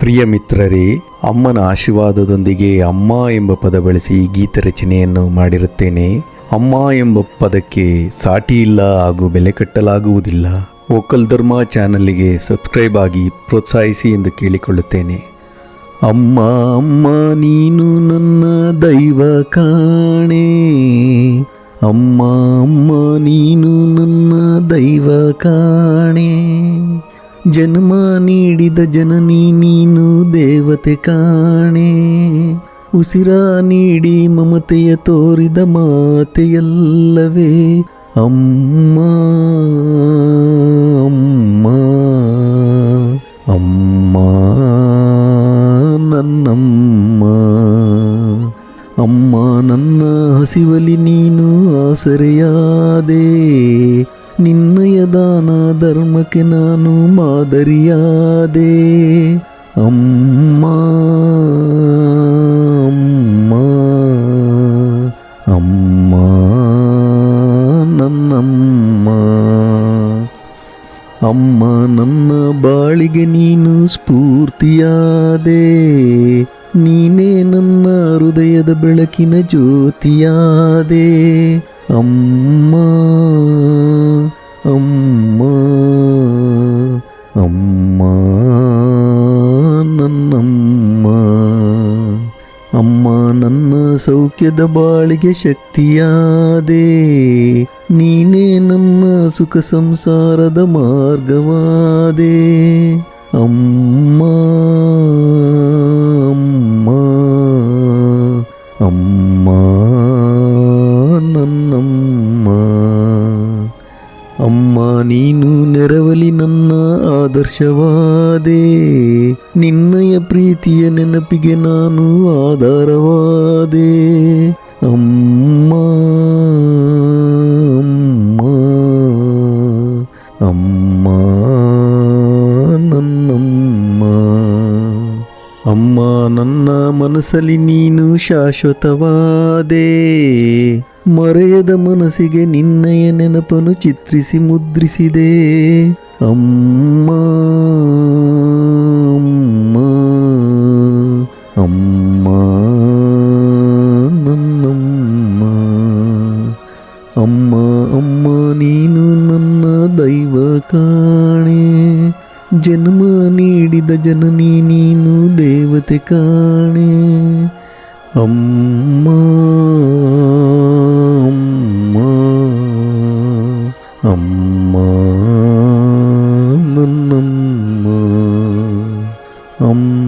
ಪ್ರಿಯ ಮಿತ್ರರೇ, ಅಮ್ಮನ ಆಶೀರ್ವಾದದೊಂದಿಗೆ ಅಮ್ಮ ಎಂಬ ಪದ ಬಳಸಿ ಗೀತ ರಚನೆಯನ್ನು ಮಾಡಿರುತ್ತೇನೆ. ಅಮ್ಮ ಎಂಬ ಪದಕ್ಕೆ ಸಾಟಿ ಇಲ್ಲ ಹಾಗೂ ಬೆಲೆ ಕಟ್ಟಲಾಗುವುದಿಲ್ಲ. ವೋಕಲ್ ಧರ್ಮ ಚಾನಲ್ಗೆ ಸಬ್ಸ್ಕ್ರೈಬ್ ಆಗಿ ಪ್ರೋತ್ಸಾಹಿಸಿ ಎಂದು ಕೇಳಿಕೊಳ್ಳುತ್ತೇನೆ. ಅಮ್ಮ ಅಮ್ಮ ನೀನು ನನ್ನ ದೈವ ಕಾಣೆ, ಅಮ್ಮ ಅಮ್ಮ ನೀನು ನನ್ನ ದೈವ ಕಾಣೆ, ಜನ್ಮ ನೀಡಿದ ಜನನಿ ನೀನು ದೇವತೆ ಕಾಣೆ, ಉಸಿರ ನೀಡಿ ಮಮತೆಯ ತೋರಿದ ಮಾತೆಯಲ್ಲವೇ ಅಮ್ಮ ಅಮ್ಮ ಅಮ್ಮ ನನ್ನಮ್ಮ. ಅಮ್ಮ ನನ್ನ ಹಸಿವಲಿ ನೀನು ಆಸರೆಯಾದೆ, ನಿನ್ನಯ ದಾನ ಧರ್ಮಕ್ಕೆ ನಾನು ಮಾದರಿಯಾದೆ. ಅಮ್ಮ ಅಮ್ಮ ಅಮ್ಮ ನನ್ನಮ್ಮ. ಅಮ್ಮ ನನ್ನ ಬಾಳಿಗೆ ನೀನು ಸ್ಫೂರ್ತಿಯಾದೆ, ನೀನೇ ನನ್ನ ಹೃದಯದ ಬೆಳಕಿನ ಜ್ಯೋತಿಯಾದೆ. ಅಮ್ಮ ಅಮ್ಮ ಅಮ್ಮ ನನ್ನಮ್ಮ. ಅಮ್ಮ ನನ್ನ ಸೌಖ್ಯದ ಬಾಳಿಗೆ ಶಕ್ತಿಯಾದೆ, ನೀನೇ ನನ್ನ ಸುಖ ಸಂಸಾರದ ಮಾರ್ಗವಾದೆ. ಅಮ್ಮ ಅಮ್ಮ ಅಮ್ಮ ನನ್ನಮ್ಮ. ಅಮ್ಮ ನೀನು ನೆರವಲಿ ನನ್ನ ಆದರ್ಶವಾದೆ, ನಿನ್ನಯ ಪ್ರೀತಿಯ ನೆನಪಿಗೆ ನಾನು ಆಧಾರವಾದೆ. ಅಮ್ಮ ಅಮ್ಮ ಅಮ್ಮ ನನ್ನಮ್ಮ. ಅಮ್ಮ ನನ್ನ ಮನಸ್ಸಲ್ಲಿ ನೀನು ಶಾಶ್ವತವಾದೆ, ಮರೆಯದ ಮನಸ್ಸಿಗೆ ನಿನ್ನಯ ನೆನಪನ್ನು ಚಿತ್ರಿಸಿ ಮುದ್ರಿಸಿದೆ. ಅಮ್ಮ ಅಮ್ಮ ಅಮ್ಮ ನನ್ನಮ್ಮ. ಅಮ್ಮ ಅಮ್ಮ ನೀನು ನನ್ನ ದೈವ ಕಾಣೆ, ಜನ್ಮ ನೀಡಿದ ಜನನಿ ನೀನು ದೇವತೆ ಕಾಣೆ. ಅಮ್ಮ ಅಮ್ಮ ಅಮ್ಮ ನನ್ನಮ್ಮ. ಅಮ್ಮ